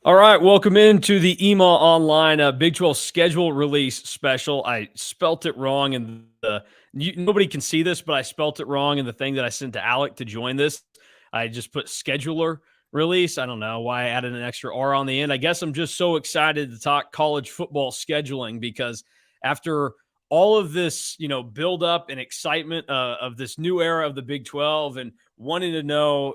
All right, welcome into the EMAW Online Big 12 schedule release special. I spelt it wrong, and nobody can see this, but I spelt it wrong in the thing that I sent to Alec to join this. I just put scheduler release. I don't know why I added an extra R on the end. I guess I'm just so excited to talk college football scheduling because after all of this, build up and excitement of this new era of the Big 12 and wanting to know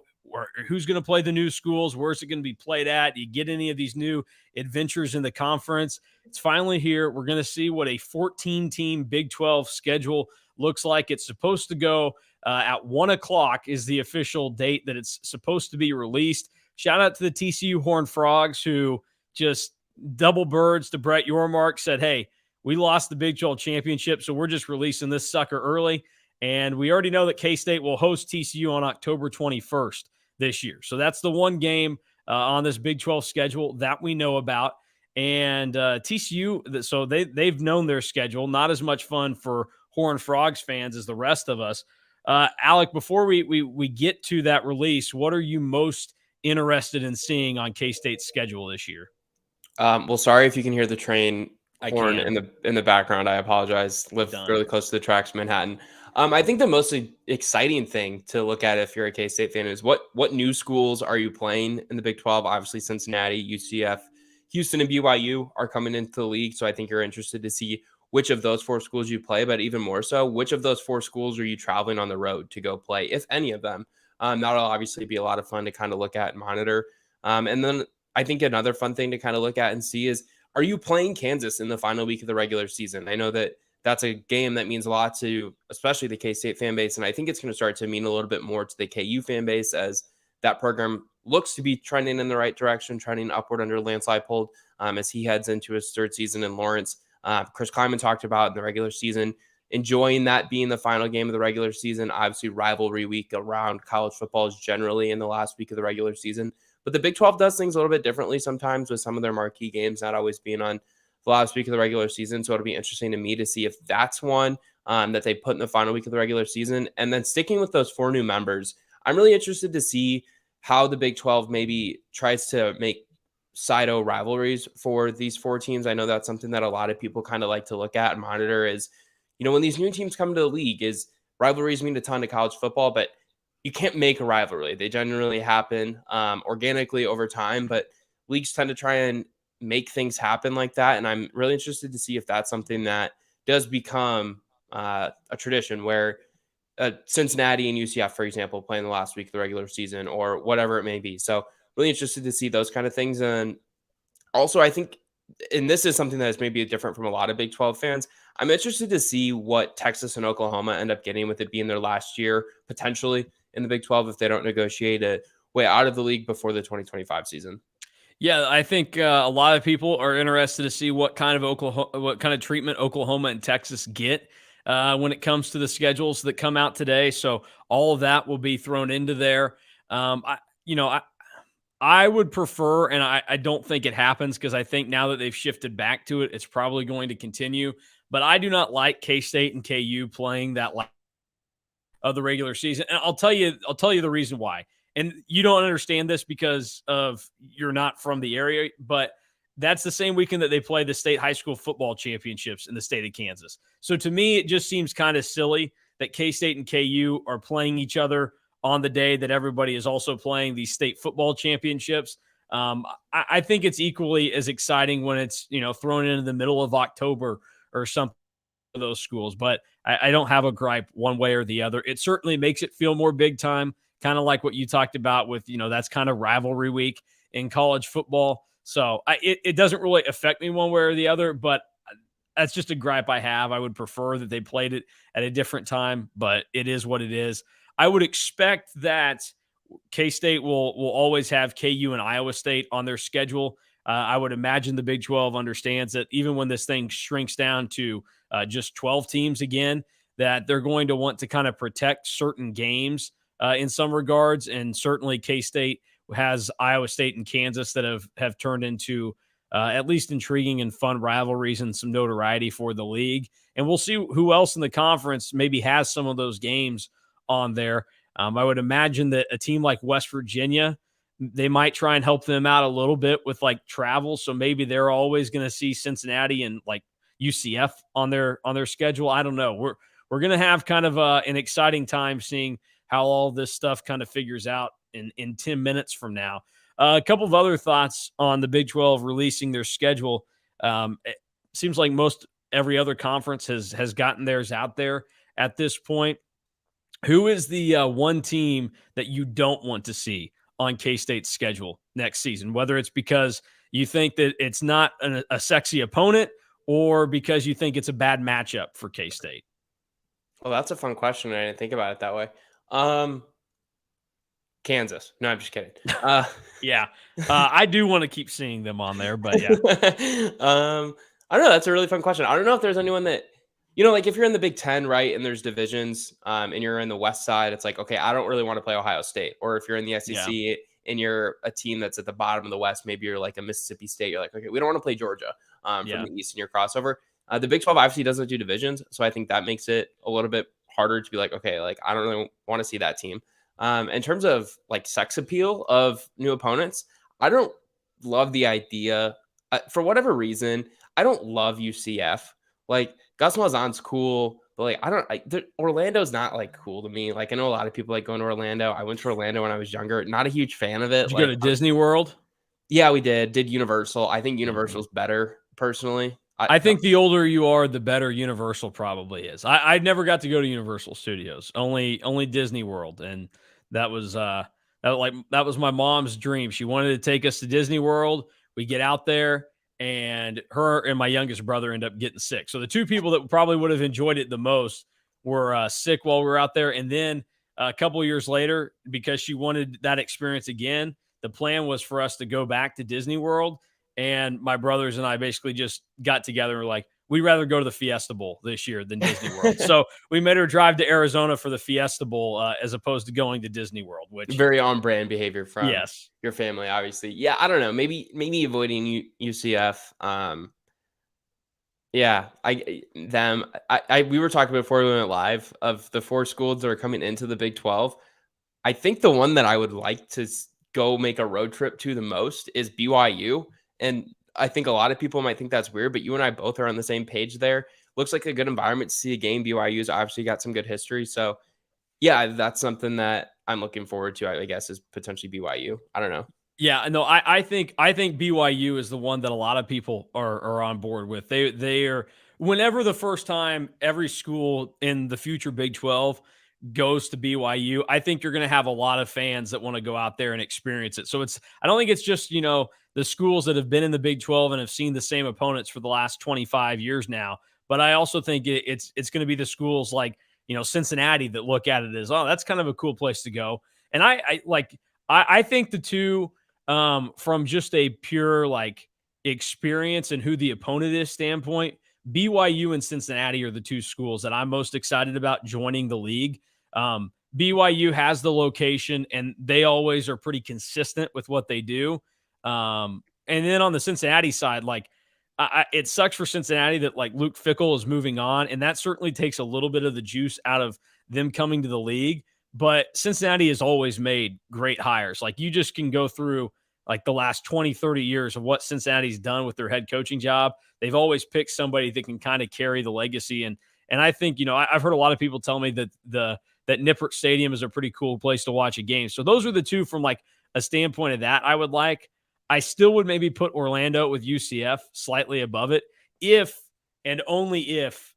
who's going to play the new schools, where's it going to be played at, you get any of these new adventures in the conference. It's finally here. We're going to see what a 14-team Big 12 schedule looks like. It's supposed to go at 1 o'clock is the official date that it's supposed to be released. Shout out to the TCU Horned Frogs who just double birds to Brett Yormark, said, hey, we lost the Big 12 championship, so we're just releasing this sucker early. And we already know that K-State will host TCU on October 21st this year. So that's the one game on this Big 12 schedule that we know about. And TCU, so they've known their schedule. Not as much fun for Horned Frogs fans as the rest of us. Alec, before we get to that release, what are you most interested in seeing on K-State's schedule this year? Well, sorry if you can hear the train horn in the background. I apologize. Live really close to the tracks, Manhattan. I think the most exciting thing to look at if you're a K-State fan is what new schools are you playing in the Big 12? Obviously, Cincinnati, UCF, Houston, and BYU are coming into the league. So I think you're interested to see which of those four schools you play, but even more so, which of those four schools are you traveling on the road to go play, if any of them? That'll obviously be a lot of fun to kind of look at and monitor. And then I think another fun thing to kind of look at and see is, are you playing Kansas in the final week of the regular season? I know that that's a game that means a lot to, especially the K-State fan base. And I think it's going to start to mean a little bit more to the KU fan base as that program looks to be trending in the right direction, trending upward under Lance Leipold as he heads into his third season in Lawrence. Chris Kleiman talked about in the regular season, enjoying that being the final game of the regular season. Obviously, rivalry week around college football is generally in the last week of the regular season. But the Big 12 does things a little bit differently sometimes with some of their marquee games not always being on the last week of the regular season. So it'll be interesting to me to see if that's one that they put in the final week of the regular season. And then sticking with those four new members, I'm really interested to see how the Big 12 maybe tries to make side-o rivalries for these four teams. I know that's something that a lot of people kind of like to look at and monitor is, when these new teams come to the league, is rivalries mean a ton to college football, but you can't make a rivalry. They generally happen organically over time, but leagues tend to try and make things happen like that. And I'm really interested to see if that's something that does become a tradition where Cincinnati and UCF, for example, play in the last week of the regular season or whatever it may be. So really interested to see those kind of things. And also, I think, and this is something that is maybe different from a lot of Big 12 fans, I'm interested to see what Texas and Oklahoma end up getting with it being their last year, potentially, in the Big 12 if they don't negotiate a way out of the league before the 2025 season. Yeah, I think a lot of people are interested to see what kind of treatment Oklahoma and Texas get when it comes to the schedules that come out today. So all of that will be thrown into there. I would prefer, and I don't think it happens because I think now that they've shifted back to it, it's probably going to continue. But I do not like K-State and KU playing that of the regular season. And I'll tell you the reason why. And you don't understand this because you're not from the area, but that's the same weekend that they play the state high school football championships in the state of Kansas. So to me, it just seems kind of silly that K-State and KU are playing each other on the day that everybody is also playing these state football championships. I think it's equally as exciting when it's, thrown into the middle of October or something for those schools. But I don't have a gripe one way or the other. It certainly makes it feel more big time, kind of like what you talked about with, that's kind of rivalry week in college football. So it doesn't really affect me one way or the other, but that's just a gripe I have. I would prefer that they played it at a different time, but it is what it is. I would expect that K-State will always have KU and Iowa State on their schedule. I would imagine the Big 12 understands that even when this thing shrinks down to just 12 teams again, that they're going to want to kind of protect certain games in some regards. And certainly K-State has Iowa State and Kansas that have turned into at least intriguing and fun rivalries and some notoriety for the league. And we'll see who else in the conference maybe has some of those games on there. I would imagine that a team like West Virginia They might try and help them out a little bit with like travel. So maybe they're always going to see Cincinnati and like UCF on their schedule. I don't know. We're going to have kind of an exciting time seeing how all this stuff kind of figures out in 10 minutes from now. A couple of other thoughts on the Big 12 releasing their schedule. It seems like most every other conference has gotten theirs out there at this point. Who is the one team that you don't want to see on K-State's schedule next season? Whether it's because you think that it's not a sexy opponent or because you think it's a bad matchup for K-State? Well, that's a fun question. I didn't think about it that way. Kansas. No, I'm just kidding. Yeah. I do want to keep seeing them on there, but yeah. I don't know. That's a really fun question. I don't know if there's anyone that, like if you're in the Big Ten, right, and there's divisions, and you're in the West side, it's like, okay, I don't really want to play Ohio State. Or if you're in the SEC and you're a team that's at the bottom of the West, maybe you're like a Mississippi State. You're like, okay, we don't want to play Georgia from the East in your crossover. The Big 12 obviously doesn't do divisions, so I think that makes it a little bit harder to be like, okay, like I don't really want to see that team. In terms of like sex appeal of new opponents, I don't love the idea. For whatever reason, I don't love UCF. Like Gus Malzahn's cool, but like Orlando's not like cool to me. Like I know a lot of people like going to Orlando. I went to Orlando when I was younger. Not a huge fan of it. Did you go to Disney World? Yeah, we did. Did Universal. I think Universal's better personally. I think the older you are, the better Universal probably is. I never got to go to Universal Studios, only Disney World, and that was my mom's dream. She wanted to take us to Disney World. We get out there, and her and my youngest brother end up getting sick. So the two people that probably would have enjoyed it the most were sick while we were out there. And then a couple of years later, because she wanted that experience again, the plan was for us to go back to Disney World. And my brothers and I basically just got together and were like, we'd rather go to the Fiesta Bowl this year than Disney World. So we made her drive to Arizona for the Fiesta Bowl as opposed to going to Disney World, which very on brand behavior from your family, obviously. Yeah, I don't know. Maybe avoiding UCF. We were talking before we went live of the 4 schools that are coming into the Big 12. I think the one that I would like to go make a road trip to the most is BYU. And I think a lot of people might think that's weird, but you and I both are on the same page there. Looks like a good environment to see a game. BYU's obviously got some good history. So, yeah, that's something that I'm looking forward to, I guess, is potentially BYU. I don't know. Yeah, no, I think BYU is the one that a lot of people are on board with. They are, whenever the first time every school in the future Big 12 goes to BYU, I think you're going to have a lot of fans that want to go out there and experience it. So I don't think it's just, the schools that have been in the Big 12 and have seen the same opponents for the last 25 years now. But I also think it's going to be the schools like, Cincinnati that look at it as, oh, that's kind of a cool place to go. And I think the two, from just a pure like experience and who the opponent is standpoint, BYU and Cincinnati are the two schools that I'm most excited about joining the league. BYU has the location and they always are pretty consistent with what they do. And then on the Cincinnati side, like it sucks for Cincinnati that like Luke Fickell is moving on, and that certainly takes a little bit of the juice out of them coming to the league. But Cincinnati has always made great hires. Like you just can go through like the last 20, 30 years of what Cincinnati's done with their head coaching job. They've always picked somebody that can kind of carry the legacy. And I think, I've heard a lot of people tell me that that Nippert Stadium is a pretty cool place to watch a game. So those are the two from like a standpoint of that I would like. I still would maybe put Orlando with UCF slightly above it if and only if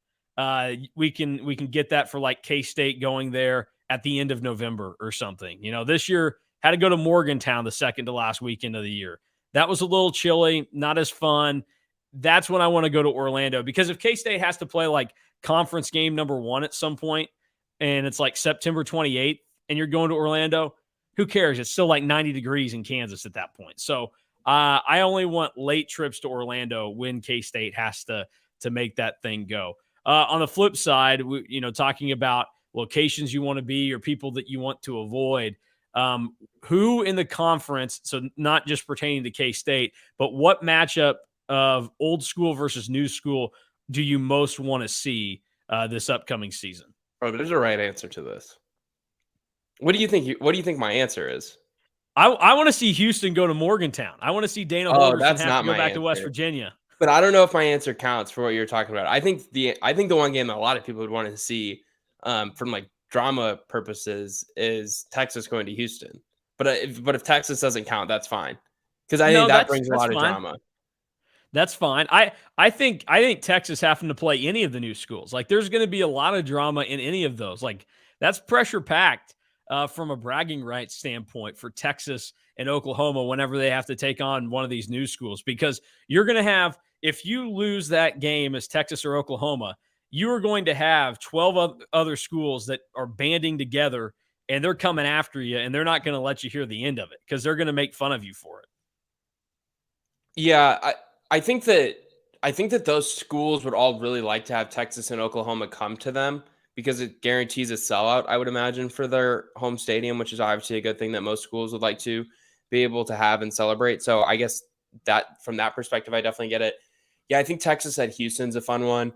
we can get that for like K-State going there at the end of November or something. This year had to go to Morgantown the second to last weekend of the year. That was a little chilly, not as fun. That's when I want to go to Orlando, because if K-State has to play like conference game number 1 at some point and it's like September 28th and you're going to Orlando, who cares? It's still like 90 degrees in Kansas at that point. So I only want late trips to Orlando when K-State has to make that thing go. On the flip side, talking about locations you want to be or people that you want to avoid, who in the conference, so not just pertaining to K-State, but what matchup of old school versus new school do you most want to see this upcoming season? Oh, there's a right answer to this. What do you think? What do you think my answer is? I want to see Houston go to Morgantown. I want to see Dana Holgorsen have to go back to West Virginia. But I don't know if my answer counts for what you're talking about. I think the one game that a lot of people would want to see from like drama purposes is Texas going to Houston. But if Texas doesn't count, that's fine, because I think that brings a lot of drama. That's fine. I think Texas having to play any of the new schools, like there's going to be a lot of drama in any of those. Like that's pressure packed from a bragging rights standpoint for Texas and Oklahoma whenever they have to take on one of these new schools, because you're going to have, if you lose that game as Texas or Oklahoma, you are going to have 12 other schools that are banding together and they're coming after you, and they're not going to let you hear the end of it because they're going to make fun of you for it. Yeah, I think that those schools would all really like to have Texas and Oklahoma come to them because it guarantees a sellout, I would imagine, for their home stadium, which is obviously a good thing that most schools would like to be able to have and celebrate. So I guess that from that perspective, I definitely get it. Yeah, I think Texas at Houston's a fun one.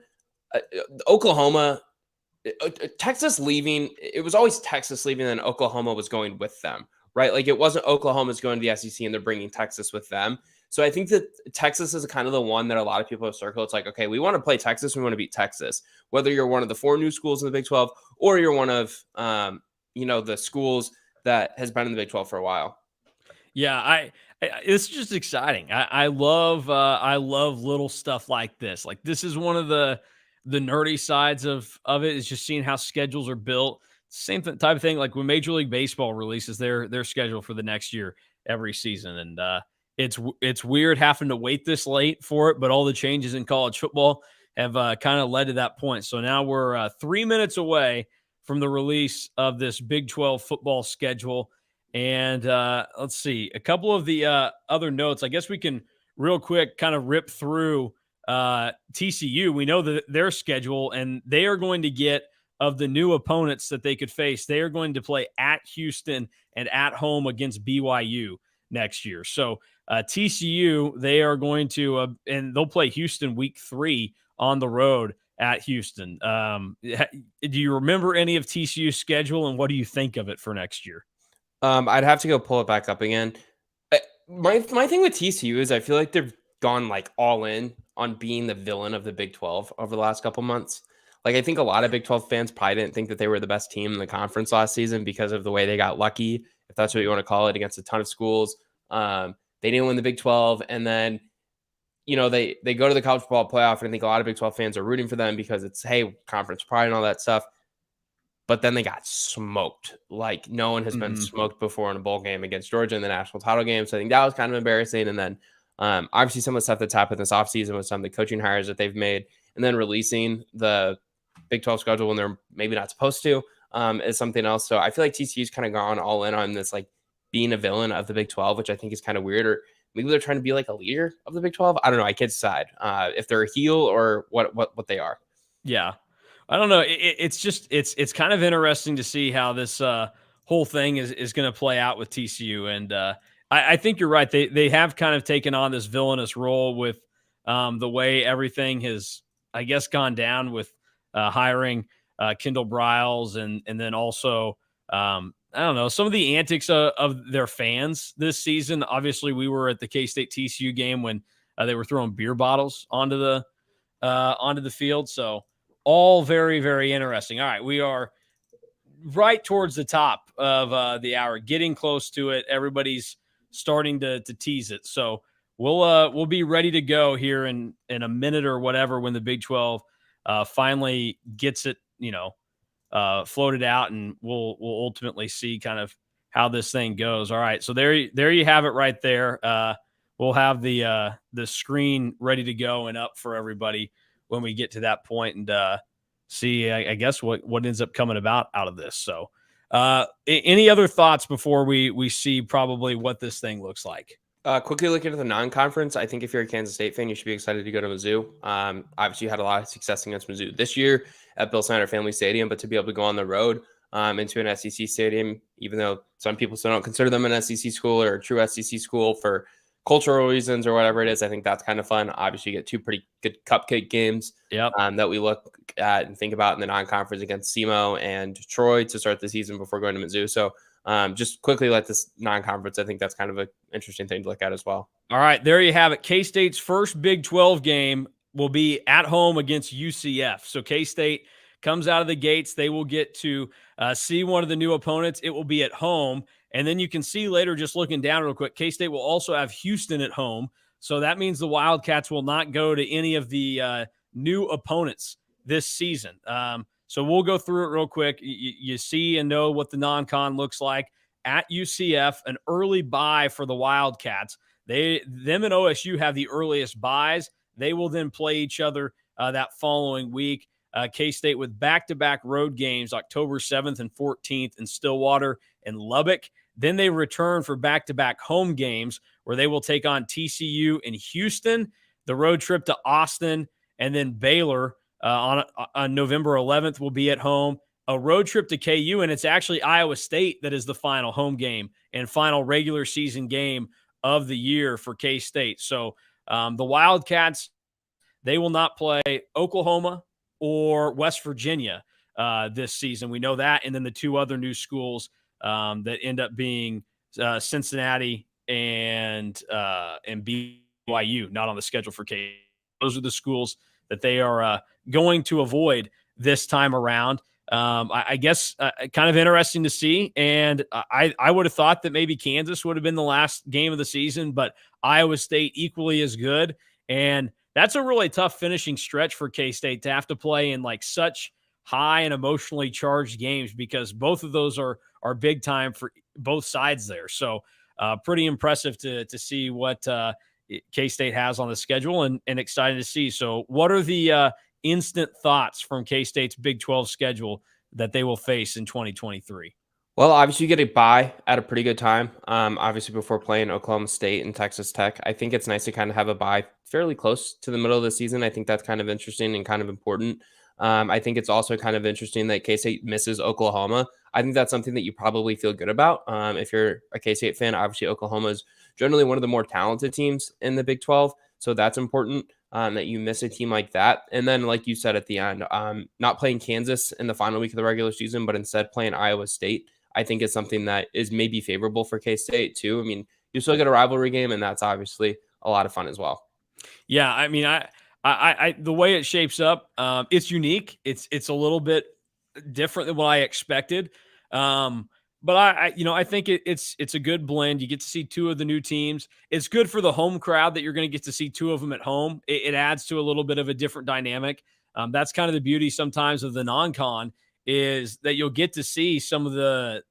Oklahoma, Texas leaving, it was always Texas leaving and Oklahoma was going with them, right? Like it wasn't Oklahoma's going to the SEC and they're bringing Texas with them. So I think that Texas is kind of the one that a lot of people have circled. It's like, okay, we want to play Texas. We want to beat Texas, whether you're one of the 4 new schools in the Big 12 or you're one of, the schools that has been in the Big 12 for a while. Yeah, it's just exciting. I love little stuff like this. Like this is one of the nerdy sides of it, is just seeing how schedules are built. Same type of thing like when Major League Baseball releases their schedule for the next year every season, and it's weird having to wait this late for it, but all the changes in college football have kind of led to that point. So now we're 3 minutes away from the release of this Big 12 football schedule. And let's see, a couple of the other notes. I guess we can real quick kind of rip through TCU. We know that their schedule, and they are going to get, of the new opponents that they could face, they are going to play at Houston and at home against BYU next year. So TCU, they are going to, and they'll play Houston week 3 on the road at Houston. Do you remember any of TCU's schedule, and what do you think of it for next year? I'd have to go pull it back up again. My thing with TCU is I feel like they've gone like all in on being the villain of the Big 12 over the last couple months. Like I think a lot of Big 12 fans probably didn't think that they were the best team in the conference last season because of the way they got lucky, if that's what you want to call it, against a ton of schools. They didn't win the Big 12, and then they go to the college football playoff, and I think a lot of Big 12 fans are rooting for them because it's, hey, conference pride and all that stuff. But then they got smoked. Like no one has been smoked before in a bowl game against Georgia in the national title game. So I think that was kind of embarrassing. And then obviously some of the stuff that's happened this offseason with some of the coaching hires that they've made, and then releasing the Big 12 schedule when they're maybe not supposed to is something else. So I feel like TCU's kind of gone all in on this, like being a villain of the Big 12, which I think is kind of weird. Or maybe they're trying to be like a leader of the Big 12. I don't know. I can't decide if they're a heel or what they are. Yeah. I don't know. It's just it's kind of interesting to see how this whole thing is going to play out with TCU, and I think you're right. They have kind of taken on this villainous role with the way everything has, I guess, gone down with hiring Kendall Briles, and then also I don't know, some of the antics of their fans this season. Obviously, we were at the K-State TCU game when they were throwing beer bottles onto the field. So. All very, very interesting. All right, we are right towards the top of the hour, getting close to it. Everybody's starting to tease it, so we'll be ready to go here in a minute or whatever when the Big 12 finally gets it, floated out, and we'll ultimately see kind of how this thing goes. All right, so there you have it right there. We'll have the screen ready to go and up for everybody when we get to that point, and see, I guess, what ends up coming out of this. So any other thoughts before we see probably what this thing looks like? Quickly looking at the non-conference, I think if you're a Kansas State fan, you should be excited to go to Mizzou. Obviously, you had a lot of success against Mizzou this year at Bill Snyder Family Stadium, but to be able to go on the road into an SEC stadium, even though some people still don't consider them an SEC school or a true SEC school for cultural reasons or whatever it is, I think that's kind of fun. Obviously, you get 2 pretty good cupcake games that we look at and think about in the non-conference against SEMO and Troy to start the season before going to Mizzou. So just quickly let this non-conference, I think that's kind of an interesting thing to look at as well. All right, there you have it. K-State's first Big 12 game will be at home against UCF. So K-State comes out of the gates. They will get to see one of the new opponents. It will be at home. And then you can see later, just looking down real quick, K-State will also have Houston at home. So that means the Wildcats will not go to any of the new opponents this season. So we'll go through it real quick. You see and know what the non-con looks like. At UCF, an early bye for the Wildcats. Them and OSU have the earliest buys. They will then play each other that following week. K-State with back-to-back road games, October 7th and 14th in Stillwater and Lubbock. Then they return for back-to-back home games where they will take on TCU in Houston, the road trip to Austin, and then Baylor on November 11th will be at home. A road trip to KU, and it's actually Iowa State that is the final home game and final regular season game of the year for K-State. So the Wildcats, they will not play Oklahoma or West Virginia this season. We know that. And then the two other new schools that end up being Cincinnati and BYU, not on the schedule for K. Those are the schools that they are going to avoid this time around. I guess kind of interesting to see. And I would have thought that maybe Kansas would have been the last game of the season, but Iowa State equally as good. And that's a really tough finishing stretch for K-State to have to play in like such high and emotionally charged games, because both of those are big time for both sides there. So pretty impressive to see what K-State has on the schedule, and excited to see. So what are the instant thoughts from K-State's Big 12 schedule that they will face in 2023? Well, obviously you get a bye at a pretty good time. Obviously before playing Oklahoma State and Texas Tech, I think it's nice to kind of have a bye fairly close to the middle of the season. I think that's kind of interesting and kind of important. I think it's also kind of interesting that K-State misses Oklahoma. I think that's something that you probably feel good about. If you're a K-State fan, obviously Oklahoma is generally one of the more talented teams in the Big 12. So that's important that you miss a team like that. And then, like you said at the end, not playing Kansas in the final week of the regular season, but instead playing Iowa State, I think is something that is maybe favorable for K-State too. I mean, you still get a rivalry game, and that's obviously a lot of fun as well. Yeah, I mean, I the way it shapes up, it's unique. It's a little bit different than what I expected. But I think it's a good blend. You get to see two of the new teams. It's good for the home crowd that you're going to get to see two of them at home. It adds to a little bit of a different dynamic. That's kind of the beauty sometimes of the non-con, is that you'll get to see some of the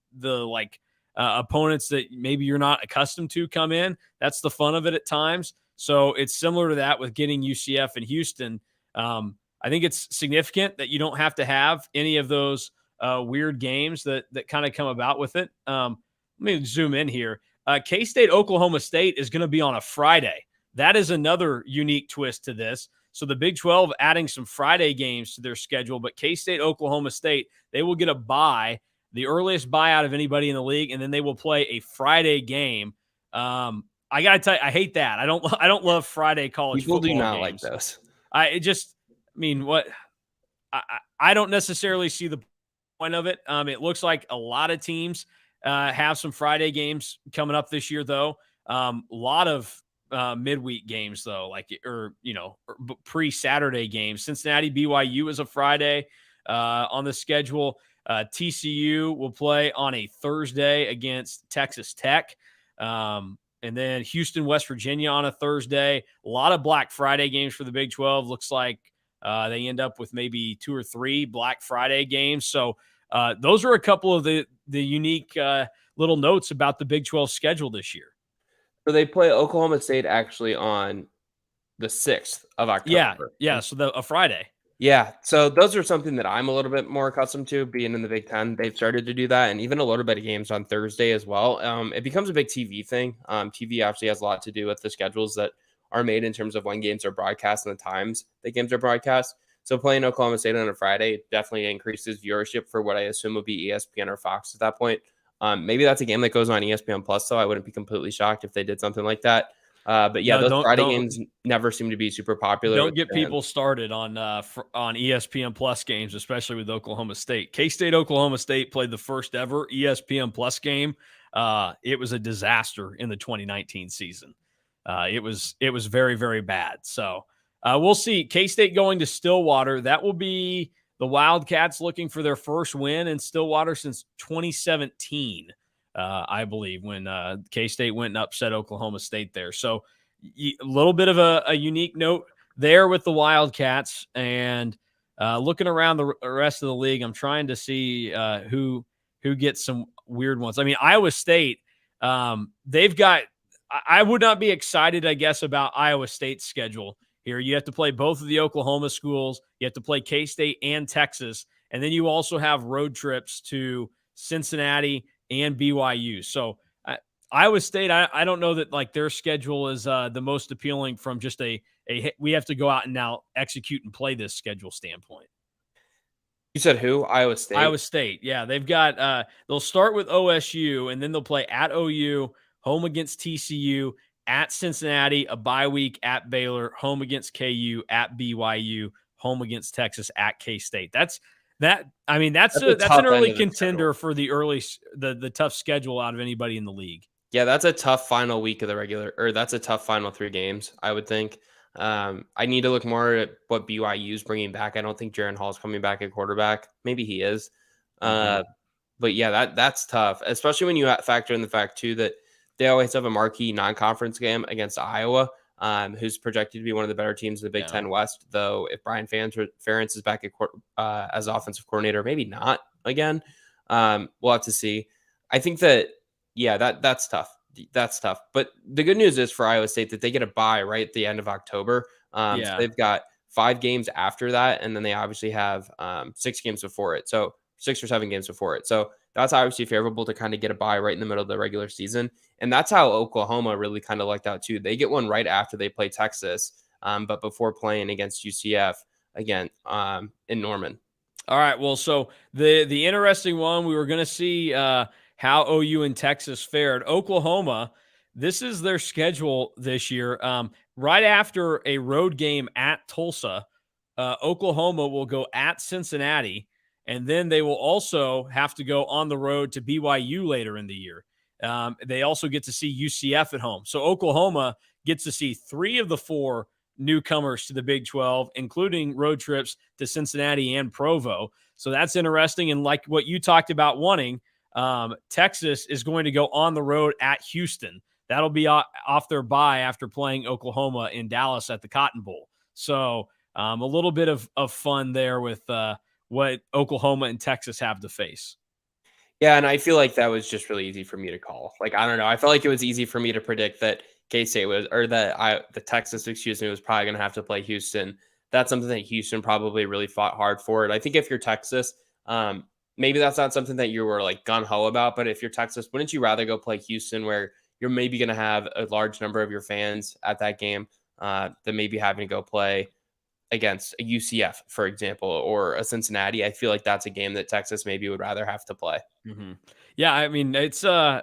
opponents that maybe you're not accustomed to come in. That's the fun of it at times. So it's similar to that with getting UCF and Houston. I think it's significant that you don't have to have any of those weird games that kind of come about with it. Let me zoom in here. K-State, Oklahoma State is going to be on a Friday. That is another unique twist to this. So the Big 12 adding some Friday games to their schedule, but K-State, Oklahoma State, they will get a bye, the earliest bye out of anybody in the league, and then they will play a Friday game. I got to tell you, I hate that. I don't love Friday college People football do not games. like this. I don't necessarily see the point of it. It looks like a lot of teams have some Friday games coming up this year, though. A lot of midweek games, though, pre-Saturday games. Cincinnati, BYU is a Friday on the schedule. TCU will play on a Thursday against Texas Tech. And then Houston, West Virginia on a Thursday. A lot of Black Friday games for the Big 12. Looks like they end up with maybe 2 or 3 Black Friday games. So those are a couple of the unique little notes about the Big 12 schedule this year. So they play Oklahoma State actually on the 6th of October. Yeah. So a Friday. Yeah. So those are something that I'm a little bit more accustomed to, being in the Big 10. They've started to do that, and even a little bit of games on Thursday as well. It becomes a big TV thing. TV obviously has a lot to do with the schedules that are made in terms of when games are broadcast and the times that games are broadcast. So playing Oklahoma State on a Friday definitely increases viewership for what I assume would be ESPN or Fox at that point. Maybe that's a game that goes on ESPN Plus, so I wouldn't be completely shocked if they did something like that. But yeah, No, those Friday don't games never seem to be super popular with get fans. people started on ESPN Plus games, especially with Oklahoma State. K-State Oklahoma State played the first ever ESPN Plus game. It was a disaster in the 2019 season. It was very, very bad. So we'll see. K-State going to Stillwater. That will be the Wildcats looking for their first win in Stillwater since 2017, I believe, when K-State went and upset Oklahoma State there. So a little bit of a unique note there with the Wildcats. And looking around the rest of the league, I'm trying to see who gets some weird ones. I mean, Iowa State, they've got. I would not be excited, I guess, about Iowa State's schedule here. You have to play both of the Oklahoma schools. You have to play K-State and Texas. And then you also have road trips to Cincinnati and BYU. So Iowa State, I don't know that like their schedule is the most appealing from just a we have to go out and now execute and play this schedule standpoint. You said who? Iowa State? Iowa State, yeah. They've got they'll start with OSU, and then they'll play at OU, home against TCU, at Cincinnati, a bye week at Baylor, home against KU, at BYU, home against Texas, at K-State. That's an early contender for the tough schedule out of anybody in the league. Yeah, that's a tough final week of the regular, or that's a tough final 3 games, I would think. I need to look more at what BYU is bringing back. I don't think Jaren Hall is coming back at quarterback. Maybe he is. But yeah, that's tough, especially when you factor in the fact, too, that they always have a marquee non-conference game against Iowa, who's projected to be one of the better teams in the Big Ten West, though if Brian Ferentz is back as offensive coordinator, maybe not again. We'll have to see. I think that, yeah, that's tough. That's tough. But the good news is for Iowa State that they get a bye right at the end of October. So they've got 5 games after that, and then they obviously have 6 games before it. So 6 or 7 games before it. So that's obviously favorable to kind of get a bye right in the middle of the regular season. And that's how Oklahoma really kind of lucked out too. They get one right after they play Texas, but before playing against UCF again in Norman. All right. Well, so the interesting one, we were going to see how OU and Texas fared. Oklahoma, this is their schedule this year. Right after a road game at Tulsa, Oklahoma will go at Cincinnati, and then they will also have to go on the road to BYU later in the year. They also get to see UCF at home. So Oklahoma gets to see 3 of the 4 newcomers to the Big 12, including road trips to Cincinnati and Provo. So that's interesting. And like what you talked about wanting, Texas is going to go on the road at Houston. That'll be off their bye after playing Oklahoma in Dallas at the Cotton Bowl. So a little bit of fun there with what Oklahoma and Texas have to face. Yeah, and I feel like that was just really easy for me to call. Like, I don't know. I felt like it was easy for me to predict that K-State was, or that the Texas, was probably going to have to play Houston. That's something that Houston probably really fought hard for. And I think if you're Texas, maybe that's not something that you were like gung-ho about, but if you're Texas, wouldn't you rather go play Houston where you're maybe going to have a large number of your fans at that game than maybe having to go play against a UCF, for example, or a Cincinnati? I feel like that's a game that Texas maybe would rather have to play. Mm-hmm. Yeah, I mean, it's fun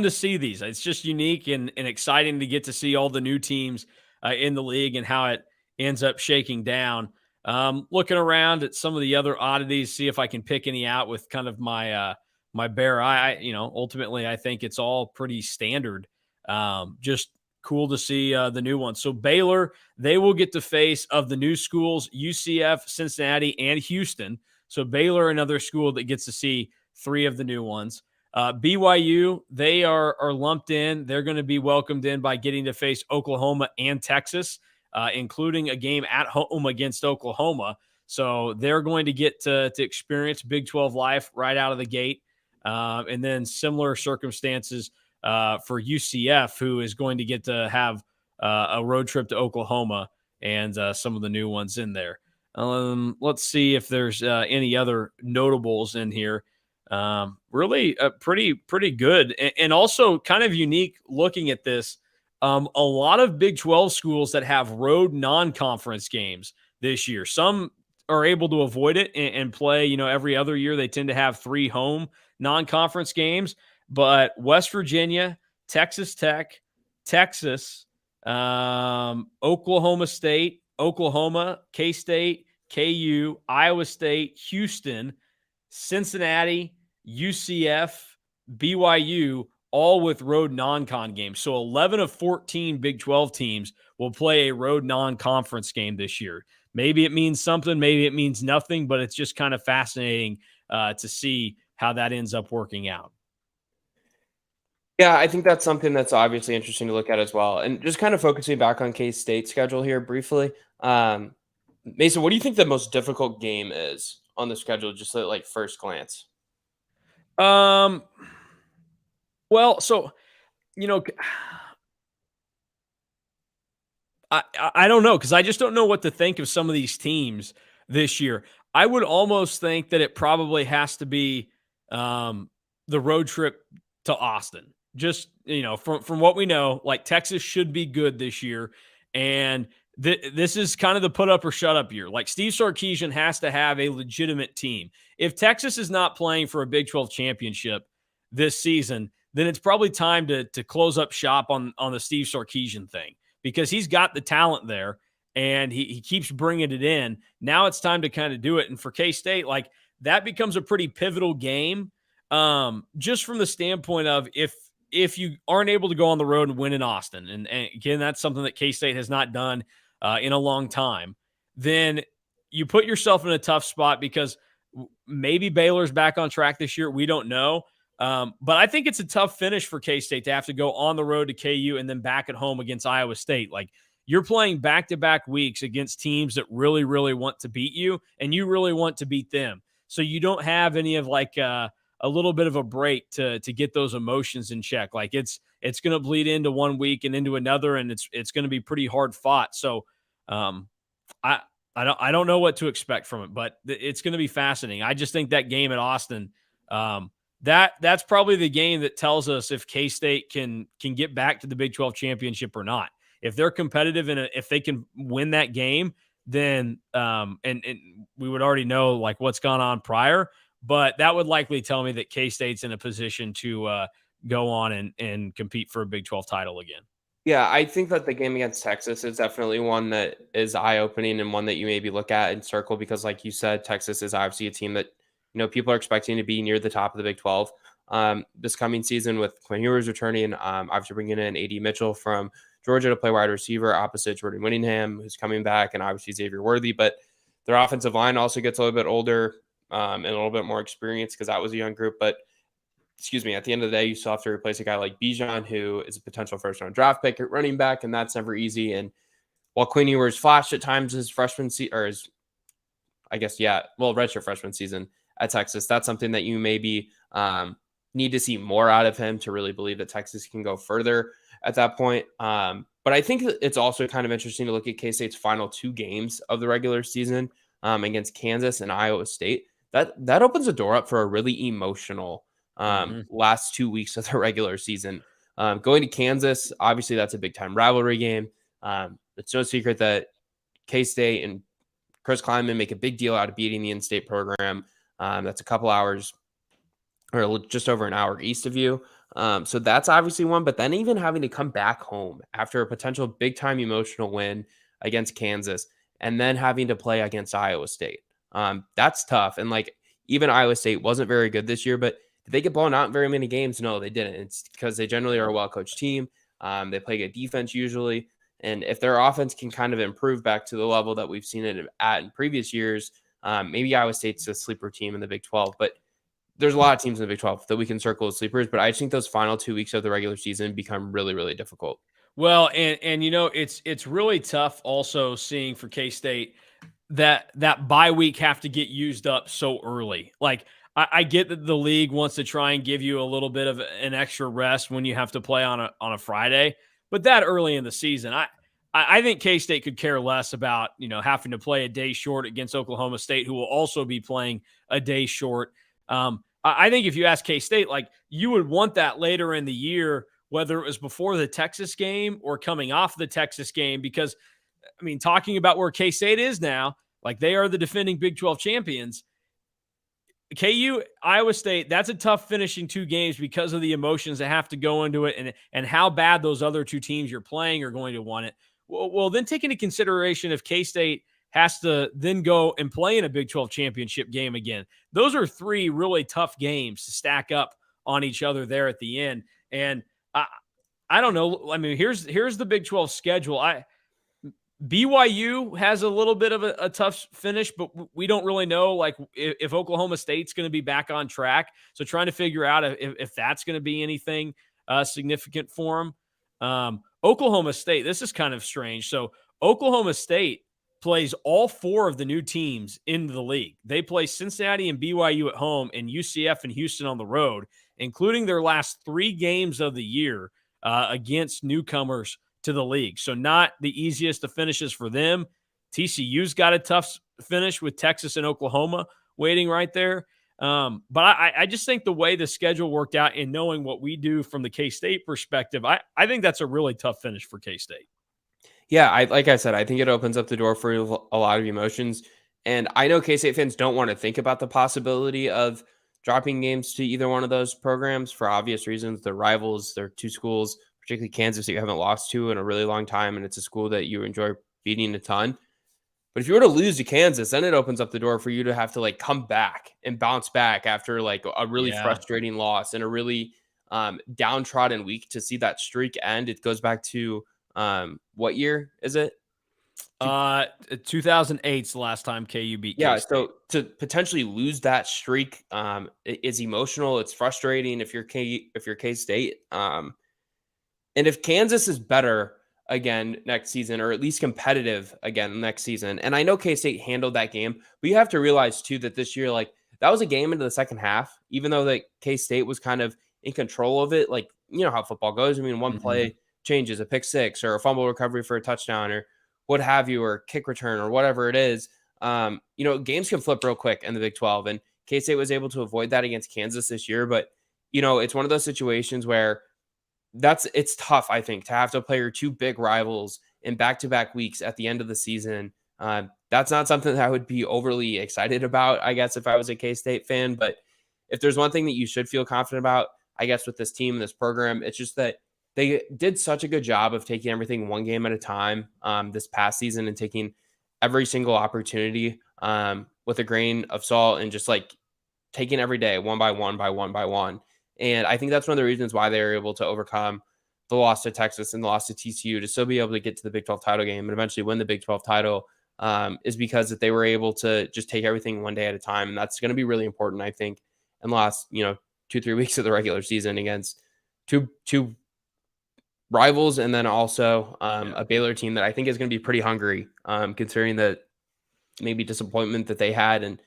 to see these. It's just unique and exciting to get to see all the new teams in the league and how it ends up shaking down. Looking around at some of the other oddities, see if I can pick any out with kind of my my bare eye. Ultimately, I think it's all pretty standard. Just cool to see the new ones. So Baylor, they will get to face of the new schools, UCF, Cincinnati, and Houston. So Baylor, another school that gets to see 3 of the new ones. BYU, they are lumped in. They're going to be welcomed in by getting to face Oklahoma and Texas, including a game at home against Oklahoma. So they're going to get to experience Big 12 life right out of the gate. And then similar circumstances for UCF, who is going to get to have a road trip to Oklahoma and some of the new ones in there. Let's see if there's any other notables in here. Really pretty good. And also kind of unique looking at this. A lot of Big 12 schools that have road non-conference games this year. Some are able to avoid it and play, every other year. They tend to have 3 home non-conference games. But West Virginia, Texas Tech, Texas, Oklahoma State, Oklahoma, K-State, KU, Iowa State, Houston, Cincinnati, UCF, BYU, all with road non-con games. So 11 of 14 Big 12 teams will play a road non-conference game this year. Maybe it means something, maybe it means nothing, but it's just kind of fascinating to see how that ends up working out. Yeah, I think that's something that's obviously interesting to look at as well. And just kind of focusing back on K-State schedule here briefly. Mason, what do you think the most difficult game is on the schedule, just at like first glance? Well, so, I don't know, because I just don't know what to think of some of these teams this year. I would almost think that it probably has to be the road trip to Austin. Just, from what we know, like Texas should be good this year. And this is kind of the put up or shut up year. Like Steve Sarkisian has to have a legitimate team. If Texas is not playing for a Big 12 championship this season, then it's probably time to close up shop on the Steve Sarkisian thing, because he's got the talent there and he keeps bringing it in. Now it's time to kind of do it. And for K-State, like that becomes a pretty pivotal game, just from the standpoint of if you aren't able to go on the road and win in Austin, and again, that's something that K-State has not done in a long time, then you put yourself in a tough spot, because maybe Baylor's back on track this year. We don't know. But I think it's a tough finish for K-State to have to go on the road to KU and then back at home against Iowa State. Like, you're playing back-to-back weeks against teams that really, really want to beat you, and you really want to beat them. So you don't have any of like a little bit of a break to get those emotions in check. Like it's going to bleed into one week and into another, and it's going to be pretty hard fought. So I don't know what to expect from it, but it's going to be fascinating. I just think that game at Austin, that's probably the game that tells us if K-State can get back to the Big 12 championship or not. If they're competitive and if they can win that game, then and we would already know like what's gone on prior, but that would likely tell me that K-State's in a position to go on and compete for a Big 12 title again. Yeah, I think that the game against Texas is definitely one that is eye-opening and one that you maybe look at and circle, because like you said, Texas is obviously a team that people are expecting to be near the top of the Big 12 this coming season, with Quinn Ewers returning, obviously bringing in A.D. Mitchell from Georgia to play wide receiver opposite Jordan Whittingham, who's coming back, and obviously Xavier Worthy. But their offensive line also gets a little bit older and a little bit more experienced, because that was a young group. But at the end of the day, you still have to replace a guy like Bijan, who is a potential first-round draft pick at running back, and that's never easy. And while Quinn Ewers flashed at times his freshman season, or his, redshirt freshman season at Texas, that's something that you maybe need to see more out of him to really believe that Texas can go further at that point. But I think it's also kind of interesting to look at K-State's final two games of the regular season against Kansas and Iowa State. That opens the door up for a really emotional last 2 weeks of the regular season. Going to Kansas, obviously that's a big time rivalry game. It's no secret that K-State and Chris Klieman make a big deal out of beating the in-state program. That's a couple hours or just over an hour east of you. So that's obviously one, but then even having to come back home after a potential big time emotional win against Kansas and then having to play against Iowa State. That's tough. And like, even Iowa State wasn't very good this year, but did they get blown out in very many games? No, they didn't. It's because they generally are a well-coached team. They play good defense usually. And if their offense can kind of improve back to the level that we've seen it at in previous years, maybe Iowa State's a sleeper team in the Big 12. But there's a lot of teams in the Big 12 that we can circle as sleepers. But I just think those final 2 weeks of the regular season become really, really difficult. Well, and it's really tough also seeing for K-State that bye week have to get used up so early. Like, I get that the league wants to try and give you a little bit of an extra rest when you have to play on a Friday, but that early in the season, I think K-State could care less about having to play a day short against Oklahoma State, who will also be playing a day short. I think if you ask K-State, like, you would want that later in the year, whether it was before the Texas game or coming off the Texas game, because I mean, talking about where K-State is now, like they are the defending Big 12 champions. KU, Iowa State, that's a tough finishing 2 games because of the emotions that have to go into it and how bad those other 2 teams you're playing are going to want it. Well, then take into consideration if K-State has to then go and play in a Big 12 championship game again. Those are 3 really tough games to stack up on each other there at the end. And I don't know. I mean, here's the Big 12 schedule. BYU has a little bit of a tough finish, but we don't really know like if Oklahoma State's going to be back on track. So trying to figure out if that's going to be anything significant for them. Oklahoma State, this is kind of strange. So Oklahoma State plays all 4 of the new teams in the league. They play Cincinnati and BYU at home and UCF and Houston on the road, including their last 3 games of the year against newcomers to the league. So not the easiest of finishes for them. TCU's got a tough finish with Texas and Oklahoma waiting right there. But I just think the way the schedule worked out and knowing what we do from the K-State perspective, I think that's a really tough finish for K-State. Yeah, like I said, I think it opens up the door for a lot of emotions. And I know K-State fans don't want to think about the possibility of dropping games to either one of those programs for obvious reasons. They're rivals. They're 2 schools, particularly Kansas, that you haven't lost to in a really long time, and it's a school that you enjoy beating a ton. But if you were to lose to Kansas, then it opens up the door for you to have to like come back and bounce back after like a really frustrating loss and a really downtrodden week. To see that streak end, it goes back to what year is it? 2008's the last time KU beat K-State. So to potentially lose that streak is emotional. It's frustrating if you're K-State. And if Kansas is better again next season, or at least competitive again next season, and I know K-State handled that game, but you have to realize too that this year, like that was a game into the second half, even though like K-State was kind of in control of it. Like, you know how football goes. I mean, one play changes, a pick six or a fumble recovery for a touchdown or what have you, or kick return or whatever it is. Games can flip real quick in the Big 12, and K-State was able to avoid that against Kansas this year. But, it's one of those situations where it's tough, I think, to have to play your 2 big rivals in back-to-back weeks at the end of the season. That's not something that I would be overly excited about, I guess, if I was a K-State fan. But if there's one thing that you should feel confident about, I guess, with this team and this program, it's just that they did such a good job of taking everything one game at a time this past season and taking every single opportunity with a grain of salt and just like taking every day one by one by one by one. And I think that's one of the reasons why they were able to overcome the loss to Texas and the loss to TCU to still be able to get to the Big 12 title game and eventually win the Big 12 title is because that they were able to just take everything one day at a time. And that's going to be really important, I think, in the last, 2-3 weeks of the regular season against two rivals, and then also a Baylor team that I think is going to be pretty hungry, considering that maybe disappointment that they had. And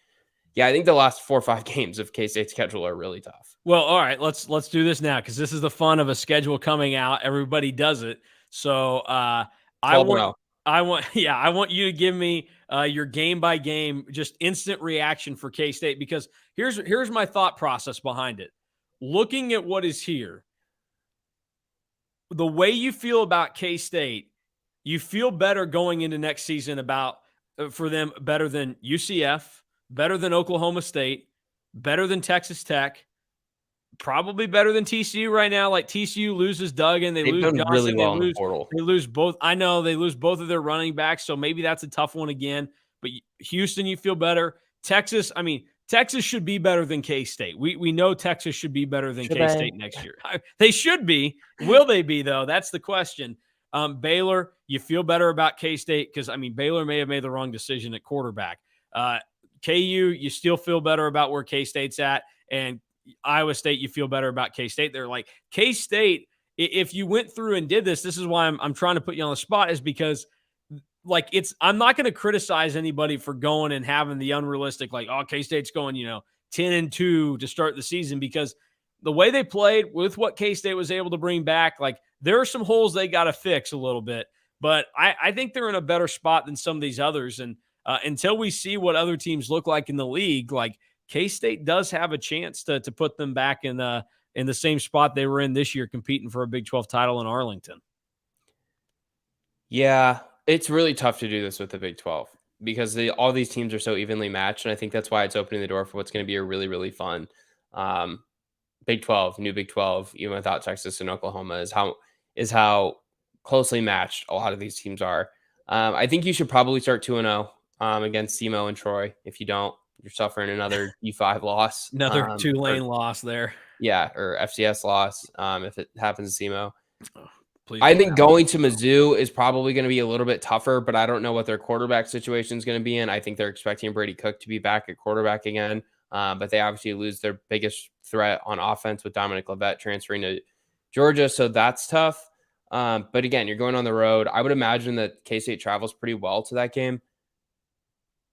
yeah, I think the last 4 or 5 games of K-State's schedule are really tough. Well, all right, let's do this now because this is the fun of a schedule coming out. Everybody does it. So I want you to give me your game by game, just instant reaction for K-State, because here's my thought process behind it. Looking at what is here, the way you feel about K-State, you feel better going into next season about for them better than UCF, better than Oklahoma State, better than Texas Tech, probably better than TCU right now. Like TCU loses Duggan, they've lose Johnson, really well in the portal. They lose both. I know they lose both of their running backs, so maybe that's a tough one again. But Houston, you feel better. Texas, Texas should be better than K-State. We know Texas should be better than K-State next year. They should be. Will they be, though? That's the question. Baylor, you feel better about K-State because, Baylor may have made the wrong decision at quarterback. KU, you still feel better about where K-State's at. And Iowa State, you feel better about K-State. They're like K-State, if you went through and did this is why I'm trying to put you on the spot, is because I'm not going to criticize anybody for going and having the unrealistic, K-State's going, 10-2 to start the season, because the way they played with what K-State was able to bring back, there are some holes they got to fix a little bit, but I think they're in a better spot than some of these others. And until we see what other teams look like in the league, K-State does have a chance to put them back in the same spot they were in this year, competing for a Big 12 title in Arlington. Yeah, it's really tough to do this with the Big 12. because all these teams are so evenly matched, and I think that's why it's opening the door for what's going to be a really, really fun Big 12, new Big 12, even without Texas and Oklahoma, is how closely matched a lot of these teams are. I think you should probably start 2-0 against SEMO and Troy. If you don't, you're suffering another D5 loss. Another Tulane loss there. Yeah, or FCS loss if it happens to SEMO. Oh, please I think going to Mizzou is probably going to be a little bit tougher, but I don't know what their quarterback situation is going to be in. I think they're expecting Brady Cook to be back at quarterback again, but they obviously lose their biggest threat on offense with Dominic Leavitt transferring to Georgia, so that's tough. But again, you're going on the road. I would imagine that K-State travels pretty well to that game.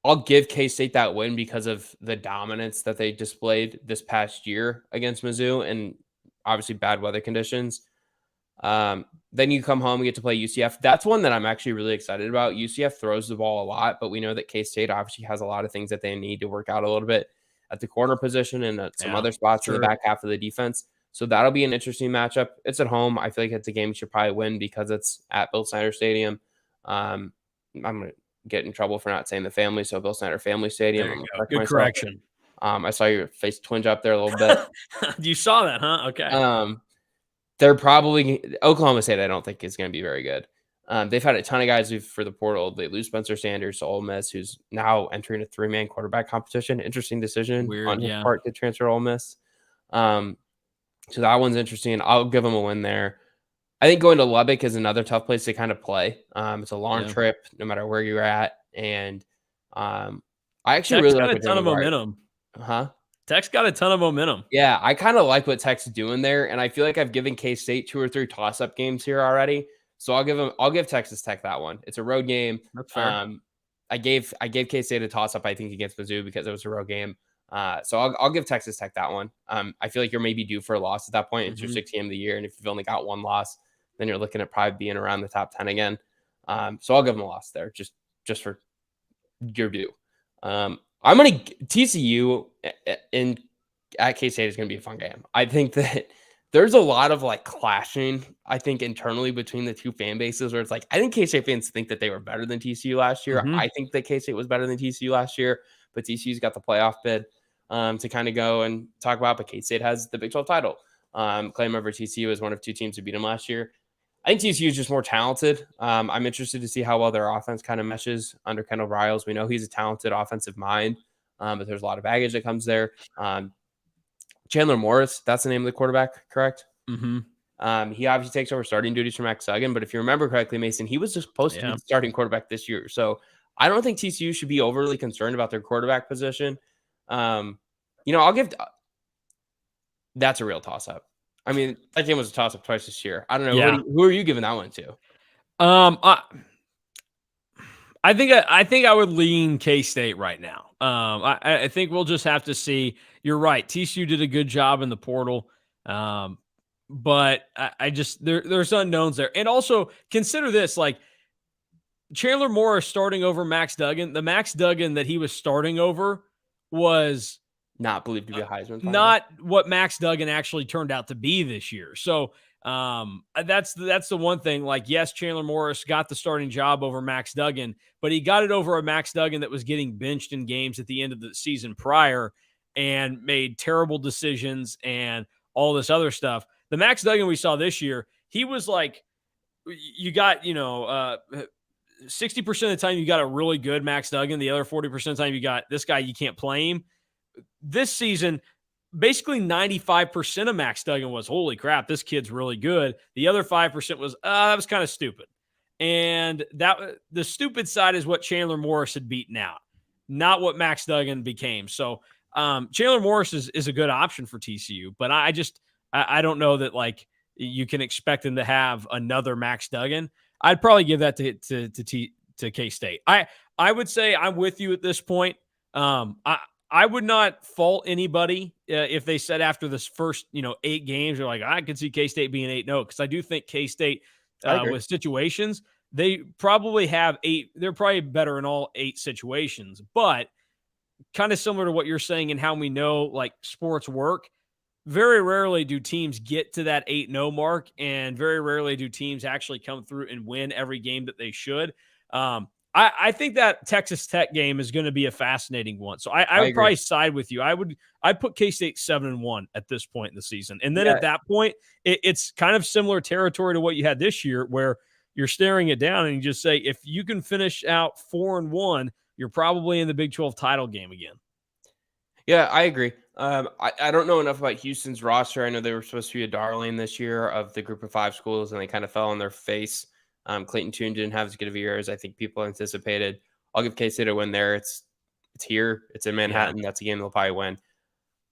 I'll give K-State that win because of the dominance that they displayed this past year against Mizzou and obviously bad weather conditions. Then you come home and get to play UCF. That's one that I'm actually really excited about. UCF throws the ball a lot, but we know that K-State obviously has a lot of things that they need to work out a little bit at the corner position and at some other spots in the back half of the defense. So that'll be an interesting matchup. It's at home. I feel like it's a game you should probably win because it's at Bill Snyder Stadium. I'm going to get in trouble for not saying the family, so Bill Snyder Family Stadium. Good correction. I saw your face twinge up there a little bit. You saw that, huh? Okay. They're probably Oklahoma State. I don't think is going to be very good. They've had a ton of guys for the portal. They lose Spencer Sanders to Ole Miss, who's now entering a 3-man quarterback competition. Interesting decision on his part to transfer to Ole Miss. So that one's interesting. I'll give them a win there. I think going to Lubbock is another tough place to kind of play. It's a long trip, no matter where you're at, and I actually really like a ton of momentum. Huh? Tech's got a ton of momentum. Yeah, I kind of like what Tech's doing there, and I feel like I've given K-State 2 or 3 toss-up games here already. So I'll give Texas Tech that one. It's a road game. That's fair. I gave K-State a toss-up, I think, against Mizzou because it was a road game. So I'll give Texas Tech that one. I feel like you're maybe due for a loss at that point. It's your 6th game of the year, and if you've only got one loss, then you're looking at probably being around the top 10 again. So I'll give them a loss there, just for your due. I'm going to TCU at K-State is going to be a fun game. I think that there's a lot of clashing, I think, internally between the two fan bases where it's I think K-State fans think that they were better than TCU last year. I think that K-State was better than TCU last year, but TCU's got the playoff bid to kind of go and talk about, but K-State has the Big 12 title. Claim over TCU as one of 2 teams to beat them last year. I think TCU is just more talented. I'm interested to see how well their offense kind of meshes under Kendall Briles. We know he's a talented offensive mind, but there's a lot of baggage that comes there. Chandler Morris, that's the name of the quarterback, correct? Mm-hmm. He obviously takes over starting duties from Max Duggan, but if you remember correctly, Mason, he was just supposed to be the starting quarterback this year. So I don't think TCU should be overly concerned about their quarterback position. I'll give – that's a real toss-up. I mean, that game was a toss-up twice this year. I don't know. Yeah. Who are you giving that one to? I think I would lean K-State right now. I think we'll just have to see. You're right. TCU did a good job in the portal. But I just there's unknowns there. And also consider this, Chandler Morris starting over Max Duggan. The Max Duggan that he was starting over was not believed to be a Heisman. Not what Max Duggan actually turned out to be this year. So that's the one thing. Yes, Chandler Morris got the starting job over Max Duggan, but he got it over a Max Duggan that was getting benched in games at the end of the season prior and made terrible decisions and all this other stuff. The Max Duggan we saw this year, he was you got, 60% of the time you got a really good Max Duggan. The other 40% of the time you got this guy, you can't play him. This season, basically 95% of Max Duggan was, holy crap, this kid's really good. The other 5% was, that was kind of stupid. And the stupid side is what Chandler Morris had beaten out, not what Max Duggan became. So Chandler Morris is a good option for TCU, but I don't know that you can expect them to have another Max Duggan. I'd probably give that to K-State. I would say I'm with you at this point. I would not fault anybody if they said after this first 8 games, they're I could see K-State being 8-0, because I do think K-State with situations, they probably have 8. They're probably better in all 8 situations, but kind of similar to what you're saying and how we know sports work. Very rarely do teams get to that 8-0 mark, and very rarely do teams actually come through and win every game that they should. I think that Texas Tech game is going to be a fascinating one. So I would probably side with you. I'd put K-State 7-1 at this point in the season. And then at that point, it's kind of similar territory to what you had this year, where you're staring it down and you just say, if you can finish out 4-1, you're probably in the Big 12 title game again. Yeah, I agree. I don't know enough about Houston's roster. I know they were supposed to be a darling this year of the group of 5 schools, and they kind of fell on their face. Clayton Tune didn't have as good of a year as I think people anticipated. I'll give K-State a win there. It's here. It's in Manhattan. That's a game they'll probably win.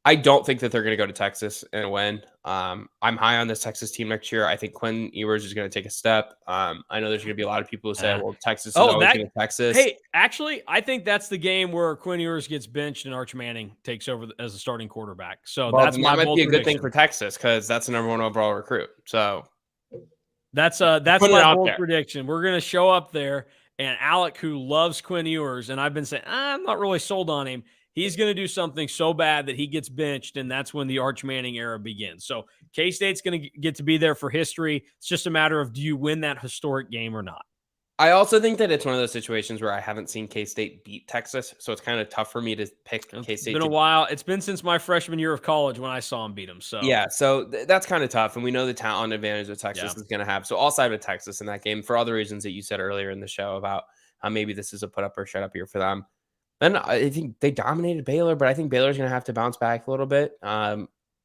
I don't think that they're going to go to Texas and win. I'm high on this Texas team next year. I think Quinn Ewers is going to take a step. I know there's going to be a lot of people who say, well, Texas is always going to Texas. Hey, actually, I think that's the game where Quinn Ewers gets benched and Arch Manning takes over as a starting quarterback. So that might be a good thing for Texas because that's the number 1 overall recruit. So that's my bold prediction. We're going to show up there, and Alec, who loves Quinn Ewers, and I've been saying, I'm not really sold on him. He's going to do something so bad that he gets benched, and that's when the Arch Manning era begins. So K-State's going to get to be there for history. It's just a matter of, do you win that historic game or not? I also think that it's one of those situations where I haven't seen K-State beat Texas, so it's kind of tough for me to pick K-State. It's been a while. It's been since my freshman year of college when I saw him beat them. So yeah, so that's kind of tough, and we know the talent advantage that Texas is going to have. So I'll side with Texas in that game for all the reasons that you said earlier in the show about how maybe this is a put up or shut up year for them. Then I think they dominated Baylor, but I think Baylor's going to have to bounce back a little bit.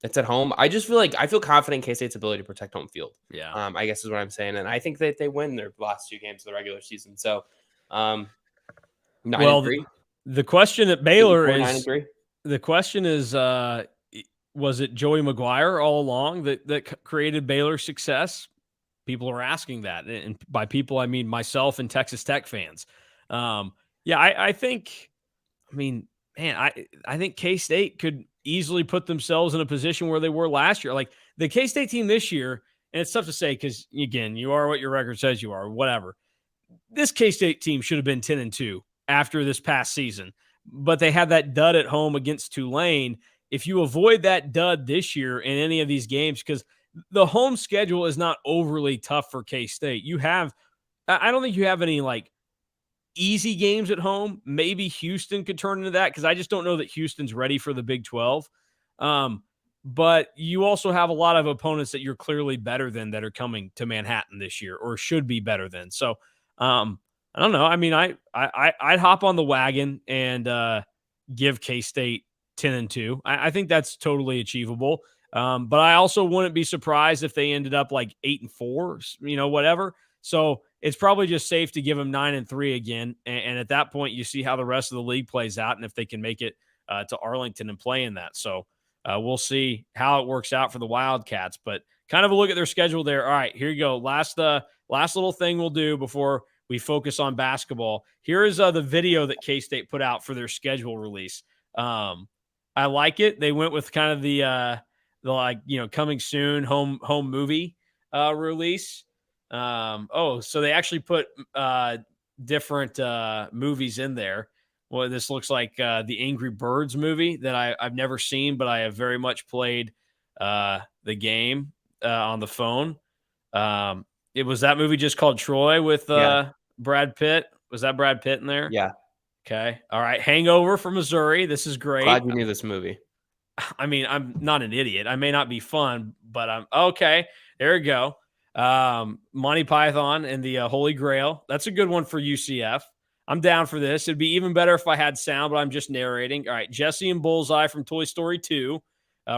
It's at home. I just feel confident in K-State's ability to protect home field. Yeah. I guess is what I'm saying. And I think that they win their last 2 games of the regular season. So, 9-3. The question at Baylor is, was it Joey McGuire all along that created Baylor's success? People are asking that. And by people, I mean myself and Texas Tech fans. I think, I think K-State could easily put themselves in a position where they were last year. Like the K-State team this year, and it's tough to say because, again, you are what your record says you are, whatever. This K-State team should have been 10-2 after this past season, but they had that dud at home against Tulane. If you avoid that dud this year in any of these games, because the home schedule is not overly tough for K-State. I don't think you have any easy games at home. Maybe Houston could turn into that because I just don't know that Houston's ready for the Big 12. But you also have a lot of opponents that you're clearly better than that are coming to Manhattan this year or should be better than. So I don't know. I mean, I'd hop on the wagon and give K-State 10-2. I think that's totally achievable. But I also wouldn't be surprised if they ended up 8-4, whatever. So it's probably just safe to give them 9-3 again. And at that point, you see how the rest of the league plays out and if they can make it to Arlington and play in that. So we'll see how it works out for the Wildcats. But kind of a look at their schedule there. All right, here you go. Last little thing we'll do before we focus on basketball. Here is the video that K-State put out for their schedule release. I like it. They went with kind of the coming soon home movie release. So they actually put different movies in there. Well, this looks like the Angry Birds movie that I've never seen, but I have very much played the game on the phone. It was that movie just called Troy with Brad Pitt. Was that Brad Pitt in there? Yeah. Okay. All right. Hangover from Missouri. This is great. Glad you knew this movie. I mean, I'm not an idiot. I may not be fun, but I'm okay. There we go. Monty Python and the Holy Grail. That's a good one for UCF. I'm down for this. It'd be even better if I had sound, but I'm just narrating. All right, Jesse and Bullseye from Toy Story 2,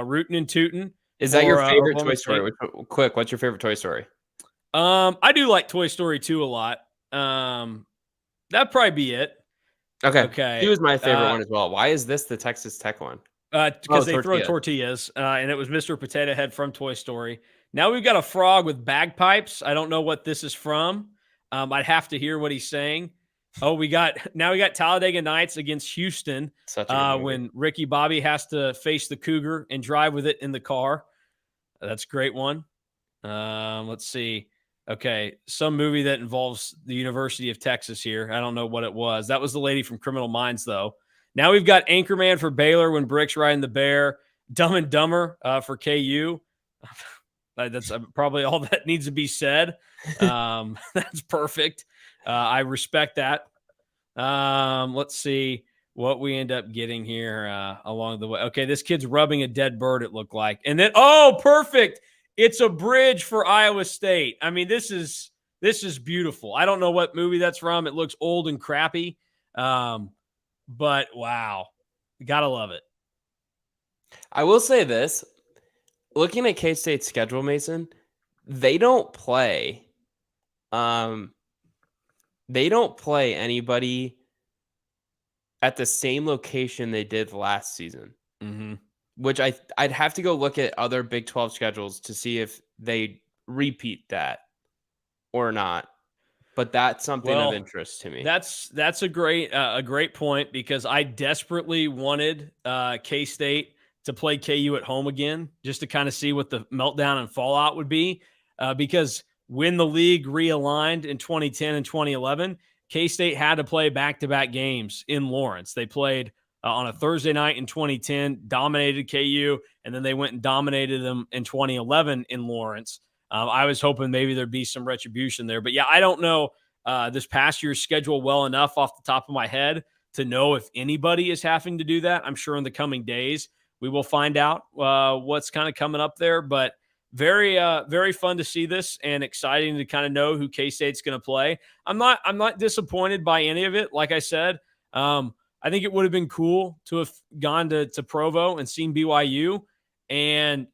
Rootin' and Tootin'. Is that your favorite Toy Story? Quick, what's your favorite Toy Story? I do like Toy Story 2 a lot. That'd probably be it. Okay. He was my favorite one as well. Why is this the Texas Tech one? Because they throw tortillas, and it was Mr. Potato Head from Toy Story. Now we've got a frog with bagpipes. I don't know what this is from. I'd have to hear what he's saying. Oh, we got Talladega Nights against Houston when Ricky Bobby has to face the Cougar and drive with it in the car. That's a great one. Let's see. Okay, some movie that involves the University of Texas here. I don't know what it was. That was the lady from Criminal Minds, though. Now we've got Anchorman for Baylor when Brick's riding the bear. Dumb and Dumber for KU. That's probably all that needs to be said. That's perfect. I respect that. Let's see what we end up getting here along the way. Okay, this kid's rubbing a dead bird, it looked like. And then, oh, perfect. It's a bridge for Iowa State. I mean, this is beautiful. I don't know what movie that's from. It looks old and crappy. But wow. Gotta love it. I will say this. Looking at K-State's schedule, Mason, they don't play anybody at the same location they did last season. Mm-hmm. Which I'd have to go look at other Big 12 schedules to see if they repeat that or not. But that's something of interest to me. That's a great point, because I desperately wanted K-State to play KU at home again, just to kind of see what the meltdown and fallout would be. Because when the league realigned in 2010 and 2011, K-State had to play back-to-back games in Lawrence. They played on a Thursday night in 2010, dominated KU, and then they went and dominated them in 2011 in Lawrence. I was hoping maybe there'd be some retribution there. But yeah, I don't know this past year's schedule well enough off the top of my head to know if anybody is having to do that. I'm sure in the coming days we will find out what's kind of coming up there. But very, very fun to see this, and exciting to kind of know who K-State's going to play. I'm not disappointed by any of it. Like I said, I think it would have been cool to have gone to Provo and seen BYU, and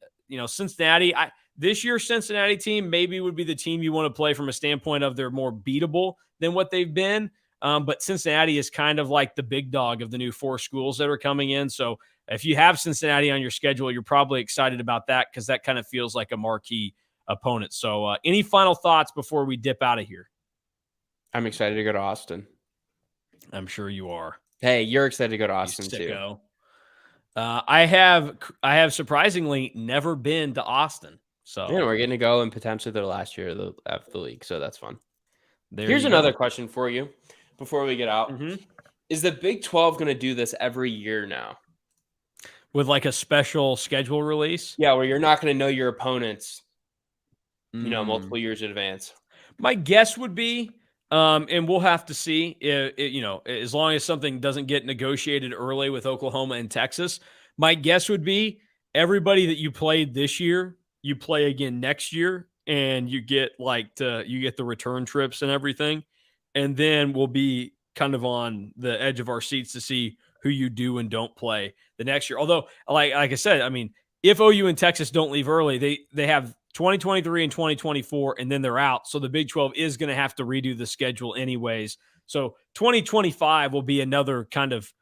Cincinnati. This year's Cincinnati team maybe would be the team you want to play from a standpoint of they're more beatable than what they've been. But Cincinnati is kind of like the big dog of the new 4 schools that are coming in. So if you have Cincinnati on your schedule, you're probably excited about that, because that kind of feels like a marquee opponent. So any final thoughts before we dip out of here? I'm excited to go to Austin. I'm sure you are. Hey, you're excited to go to Austin too. I have surprisingly never been to Austin. So yeah, we're going to go in potentially the last year of the league. So that's fun. Here's another question for you before we get out. Mm-hmm. Is the Big 12 going to do this every year now? With like a special schedule release? Yeah, where you're not going to know your opponents, multiple years in advance. My guess would be, and we'll have to see, as long as something doesn't get negotiated early with Oklahoma and Texas, my guess would be everybody that you played this year, you play again next year, and you get the return trips and everything. And then we'll be kind of on the edge of our seats to see who you do and don't play the next year. Although, like I said, I mean, if OU and Texas don't leave early, they have 2023 and 2024, and then they're out. So the Big 12 is going to have to redo the schedule anyways. So 2025 will be another kind of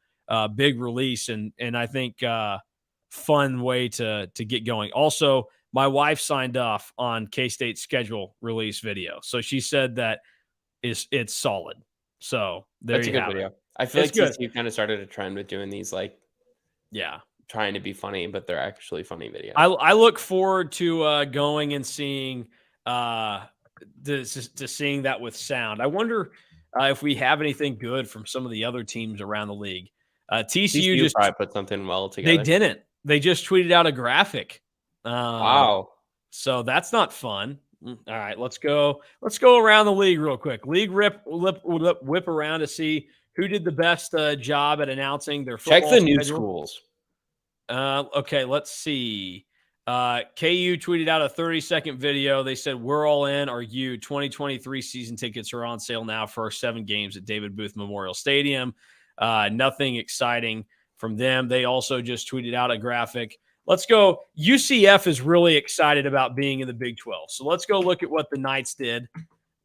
big release, and I think fun way to get going. Also, my wife signed off on K-State's schedule release video, so she said that it's solid. So that's a good video. I feel like TCU kind of started a trend with doing these, trying to be funny, but they're actually funny videos. I look forward to going and seeing seeing that with sound. I wonder if we have anything good from some of the other teams around the league. TCU just probably put something well together. They didn't. They just tweeted out a graphic. Wow. So that's not fun. All right, let's go around the league real quick. League whip around to see who did the best job at announcing their football schedule. Check the new schedule. Schools. Okay, let's see. KU tweeted out a 30-second video. They said, "We're all in. Are you? 2023 season tickets are on sale now for our 7 games at David Booth Memorial Stadium." Nothing exciting from them. They also just tweeted out a graphic. Let's go. UCF is really excited about being in the Big 12. So let's go look at what the Knights did.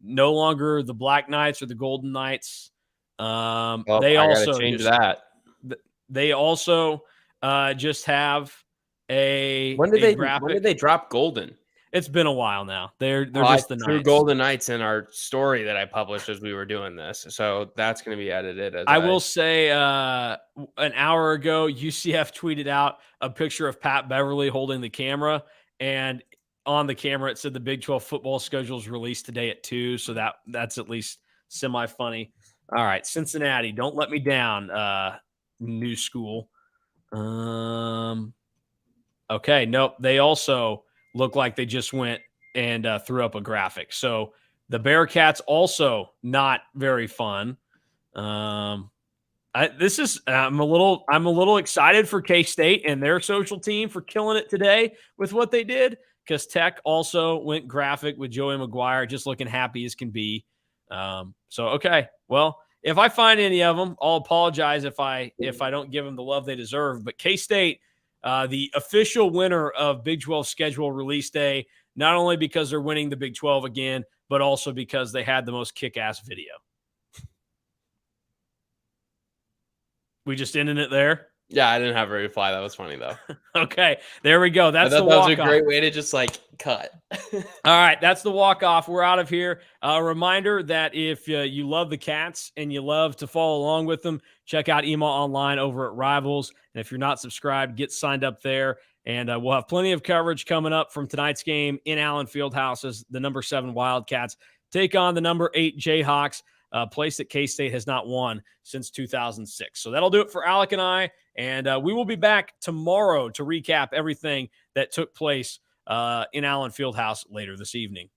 No longer the Black Knights or the Golden Knights. They also change that. They also just have a when did they drop Golden? It's been a while now. They're just the Knights. Threw Golden Knights in our story that I published as we were doing this, so that's going to be edited. I will say, an hour ago, UCF tweeted out a picture of Pat Beverly holding the camera, and on the camera it said the Big 12 football schedule is released today at 2, so that's at least semi-funny. All right, Cincinnati, don't let me down, new school. Okay, nope. They also look like they just went and threw up a graphic. So the Bearcats also not very fun. I'm a little excited for K-State and their social team for killing it today with what they did, because Tech also went graphic with Joey McGuire, just looking happy as can be. Okay, well, if I find any of them, I'll apologize if I don't give them the love they deserve. But K-State, the official winner of Big 12 schedule release day, not only because they're winning the Big 12 again, but also because they had the most kick-ass video. We just ended it there? Yeah, I didn't have a reply. That was funny, though. Okay, there we go. That's the walk-off. That was a great way to just, cut. All right, that's the walk-off. We're out of here. A reminder that if you love the Cats and you love to follow along with them, check out EMAW Online over at Rivals. And if you're not subscribed, get signed up there. And we'll have plenty of coverage coming up from tonight's game in Allen Fieldhouse as the number 7 Wildcats take on the number 8 Jayhawks, a place that K-State has not won since 2006. So that'll do it for Alec and I. And we will be back tomorrow to recap everything that took place in Allen Fieldhouse later this evening.